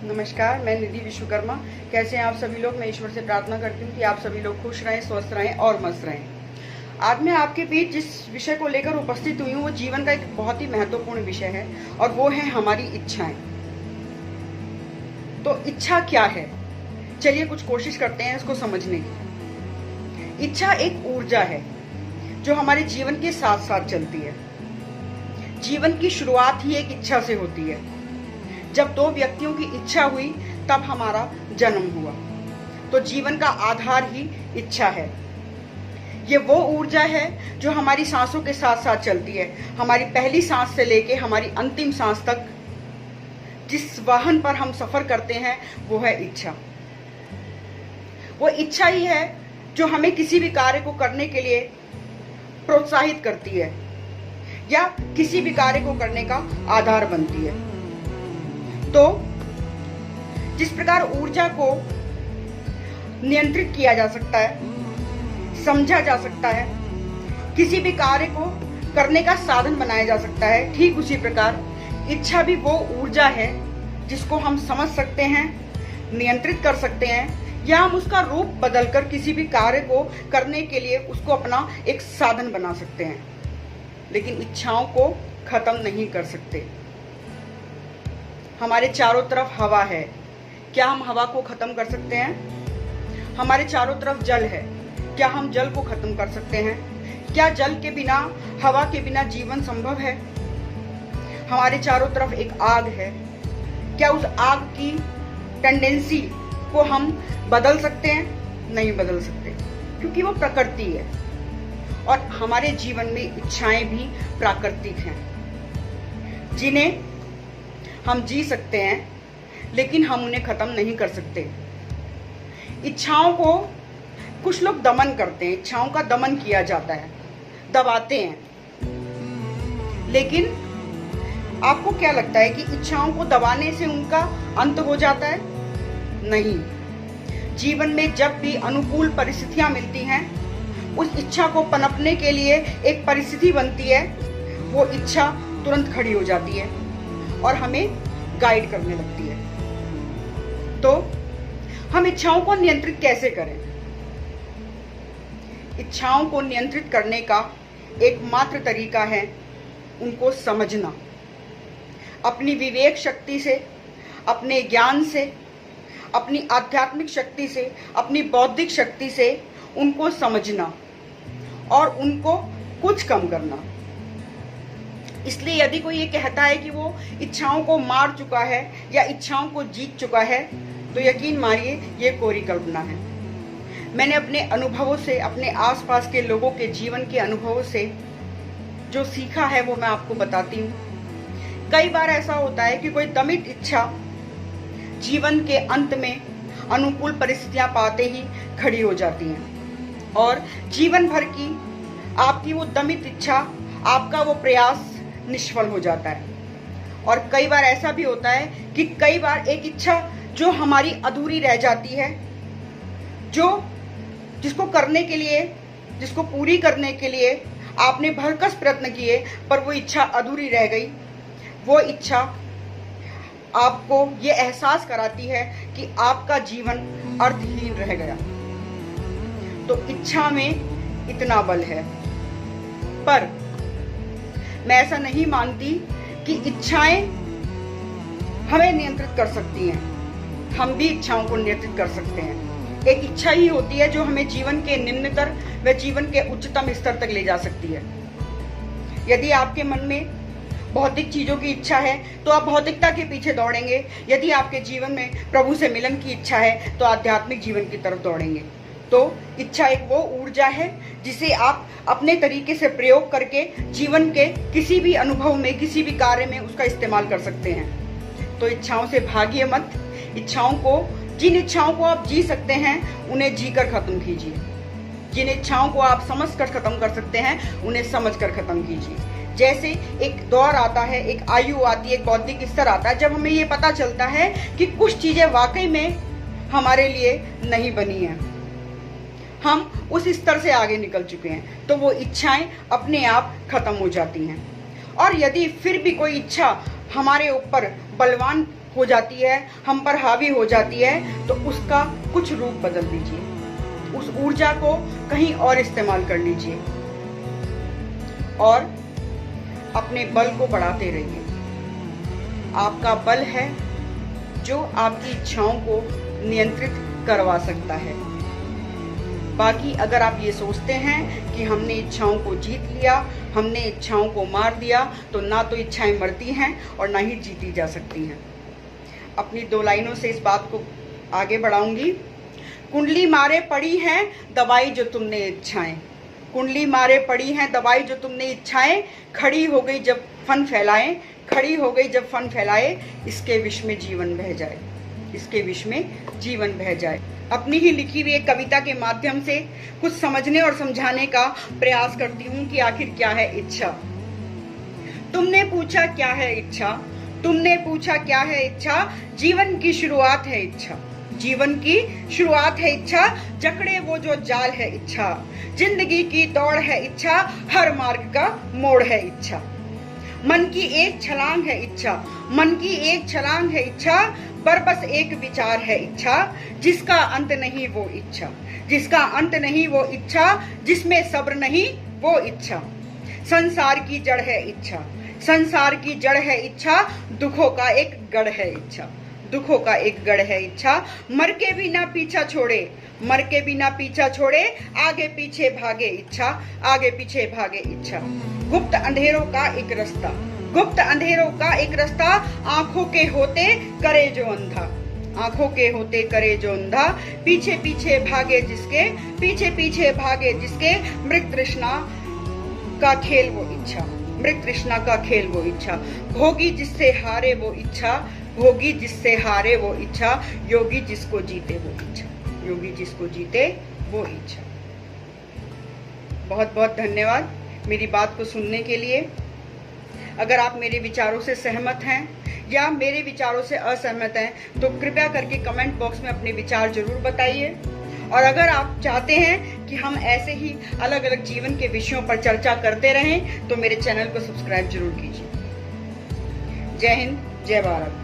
नमस्कार, मैं निधि विश्वकर्मा। कैसे हैं आप सभी लोग? मैं ईश्वर से प्रार्थना करती हूँ कि आप सभी लोग खुश रहें, स्वस्थ रहें और मस्त रहें। आज मैं आपके बीच जिस विषय को लेकर उपस्थित हुई हूँ वो जीवन का एक बहुत ही महत्वपूर्ण विषय है और वो है हमारी इच्छाएं। तो इच्छा क्या है? चलिए कुछ कोशिश करते हैं इसको समझने की। इच्छा एक ऊर्जा है जो हमारे जीवन के साथ साथ चलती है। जीवन की शुरुआत ही एक इच्छा से होती है। जब दो व्यक्तियों की इच्छा हुई तब हमारा जन्म हुआ। तो जीवन का आधार ही इच्छा है। ये वो ऊर्जा है जो हमारी सांसों के साथ साथ चलती है। हमारी पहली सांस से लेके हमारी अंतिम सांस तक जिस वाहन पर हम सफर करते हैं वो है इच्छा। वो इच्छा ही है जो हमें किसी भी कार्य को करने के लिए प्रोत्साहित करती है या किसी भी कार्य को करने का आधार बनती है। तो जिस प्रकार ऊर्जा को नियंत्रित किया जा सकता है, समझा जा सकता है, किसी भी कार्य को करने का साधन बनाया जा सकता है, ठीक उसी प्रकार इच्छा भी वो ऊर्जा है जिसको हम समझ सकते हैं, नियंत्रित कर सकते हैं या हम उसका रूप बदलकर किसी भी कार्य को करने के लिए उसको अपना एक साधन बना सकते हैं। लेकिन इच्छाओं को खत्म नहीं कर सकते। हमारे चारों तरफ हवा है, क्या हम हवा को खत्म कर सकते हैं? हमारे चारों तरफ जल है, क्या हम जल को खत्म कर सकते हैं? क्या जल के बिना, हवा के बिना जीवन संभव है? हमारे चारों तरफ एक आग है, क्या उस आग की टेंडेंसी को हम बदल सकते हैं? नहीं बदल सकते, क्योंकि वो प्रकृति है। और हमारे जीवन में इच्छाएं भी प्राकृतिक हैं जिन्हें हम जी सकते हैं, लेकिन हम उन्हें खत्म नहीं कर सकते। इच्छाओं को कुछ लोग दमन करते हैं, इच्छाओं का दमन किया जाता है, दबाते हैं। लेकिन आपको क्या लगता है कि इच्छाओं को दबाने से उनका अंत हो जाता है? नहीं। जीवन में जब भी अनुकूल परिस्थितियां मिलती हैं, उस इच्छा को पनपने के लिए एक परिस्थिति बनती है, वो इच्छा तुरंत खड़ी हो जाती है और हमें गाइड करने लगती है। तो हम इच्छाओं को नियंत्रित कैसे करें? इच्छाओं को नियंत्रित करने का एकमात्र तरीका है उनको समझना। अपनी विवेक शक्ति से, अपने ज्ञान से, अपनी आध्यात्मिक शक्ति से, अपनी बौद्धिक शक्ति से उनको समझना और उनको कुछ कम करना। इसलिए यदि कोई ये कहता है कि वो इच्छाओं को मार चुका है या इच्छाओं को जीत चुका है, तो यकीन मानिए ये कोरी कल्पना है। मैंने अपने अनुभवों से, अपने आसपास के लोगों के जीवन के अनुभवों से जो सीखा है वो मैं आपको बताती हूँ। कई बार ऐसा होता है कि कोई दमित इच्छा जीवन के अंत में अनुकूल परिस्थितियां पाते ही खड़ी हो जाती हैं और जीवन भर की आपकी वो दमित इच्छा, आपका वो प्रयास निष्फल हो जाता है। और कई बार ऐसा भी होता है कि कई बार एक इच्छा जो हमारी अधूरी रह जाती है, जिसको करने के लिए, जिसको पूरी करने के लिए आपने भरकस प्रयत्न किए पर वो इच्छा अधूरी रह गई। वो इच्छा आपको ये एहसास कराती है कि आपका जीवन अर्थहीन रह गया। तो इच्छा में इतना बल है। पर मैं ऐसा नहीं मानती कि इच्छाएं हमें नियंत्रित कर सकती हैं। हम भी इच्छाओं को नियंत्रित कर सकते हैं। एक इच्छा ही होती है जो हमें जीवन के निम्नतर व जीवन के उच्चतम स्तर तक ले जा सकती है। यदि आपके मन में भौतिक चीजों की इच्छा है तो आप भौतिकता के पीछे दौड़ेंगे। यदि आपके जीवन में प्रभु से मिलन की इच्छा है तो आध्यात्मिक जीवन की तरफ दौड़ेंगे। तो इच्छा एक वो ऊर्जा है जिसे आप अपने तरीके से प्रयोग करके जीवन के किसी भी अनुभव में, किसी भी कार्य में उसका इस्तेमाल कर सकते हैं। तो इच्छाओं से भागिए मत। जिन इच्छाओं को आप जी सकते हैं उन्हें जीकर खत्म कीजिए। जिन इच्छाओं को आप समझ कर खत्म कर सकते हैं उन्हें समझ कर खत्म कीजिए। जैसे एक दौर आता है, एक आयु आती है, एक बौद्धिक स्तर आता है जब हमें ये पता चलता है कि कुछ चीजें वाकई में हमारे लिए नहीं बनी है, हम उस स्तर से आगे निकल चुके हैं, तो वो इच्छाएं अपने आप खत्म हो जाती हैं। और यदि फिर भी कोई इच्छा हमारे ऊपर बलवान हो जाती है, हम पर हावी हो जाती है, तो उसका कुछ रूप बदल दीजिए, उस ऊर्जा को कहीं और इस्तेमाल कर लीजिए और अपने बल को बढ़ाते रहिए। आपका बल है जो आपकी इच्छाओं को नियंत्रित करवा सकता है। बाकी अगर आप ये सोचते हैं कि हमने इच्छाओं को जीत लिया, हमने इच्छाओं को मार दिया, तो ना तो इच्छाएं मरती हैं और ना ही जीती जा सकती हैं। अपनी 2 लाइनों से इस बात को आगे बढ़ाऊंगी। कुंडली मारे पड़ी हैं दवाई जो तुमने इच्छाएं, कुंडली मारे पड़ी हैं दवाई जो तुमने इच्छाएं, खड़ी हो गई जब फन फैलाए, खड़ी हो गई जब फन फैलाए, इसके विष में जीवन बह जाए, इसके विष में जीवन बह जाए। अपनी ही लिखी हुई एक कविता के माध्यम से कुछ समझने और समझाने का प्रयास करती हूँ कि आखिर क्या है इच्छा। तुमने पूछा क्या है इच्छा, तुमने पूछा क्या है इच्छा, जीवन की शुरुआत है इच्छा, जीवन की शुरुआत है इच्छा, जकड़े वो जो जाल है इच्छा, जिंदगी की दौड़ है इच्छा, हर मार्ग का मोड़ है इच्छा। मन की एक छलांग है इच्छा, मन की एक छलांग है इच्छा, बस एक विचार है इच्छा, जिसका अंत नहीं वो इच्छा, जिसका अंत नहीं वो इच्छा, जिसमें सब्र नहीं वो इच्छा। संसार की जड़ है इच्छा, संसार की जड़ है इच्छा, दुखों का एक गढ़ है इच्छा, दुखों का एक गढ़ है इच्छा। मर के भी ना पीछा छोड़े, मर के भी ना पीछा छोड़े, आगे पीछे भागे इच्छा, आगे पीछे भागे इच्छा। गुप्त अंधेरों का एक रास्ता, गुप्त अंधेरों का एक रास्ता, आंखों के होते करे जो अंधा, आंखों के होते करे जो अंधा, पीछे पीछे भागे जिसके, पीछे पीछे भागे जिसके, मृग तृष्णा का खेल वो इच्छा, मृग तृष्णा का खेल वो इच्छा। भोगी जिससे हारे वो इच्छा, भोगी जिससे हारे वो इच्छा, योगी जिसको जीते वो इच्छा, योगी जिसको जीते वो इच्छा। बहुत बहुत धन्यवाद मेरी बात को सुनने के लिए। अगर आप मेरे विचारों से सहमत हैं या मेरे विचारों से असहमत हैं तो कृपया करके कमेंट बॉक्स में अपने विचार जरूर बताइए। और अगर आप चाहते हैं कि हम ऐसे ही अलग अलग जीवन के विषयों पर चर्चा करते रहें तो मेरे चैनल को सब्सक्राइब जरूर कीजिए। जय हिंद, जय भारत।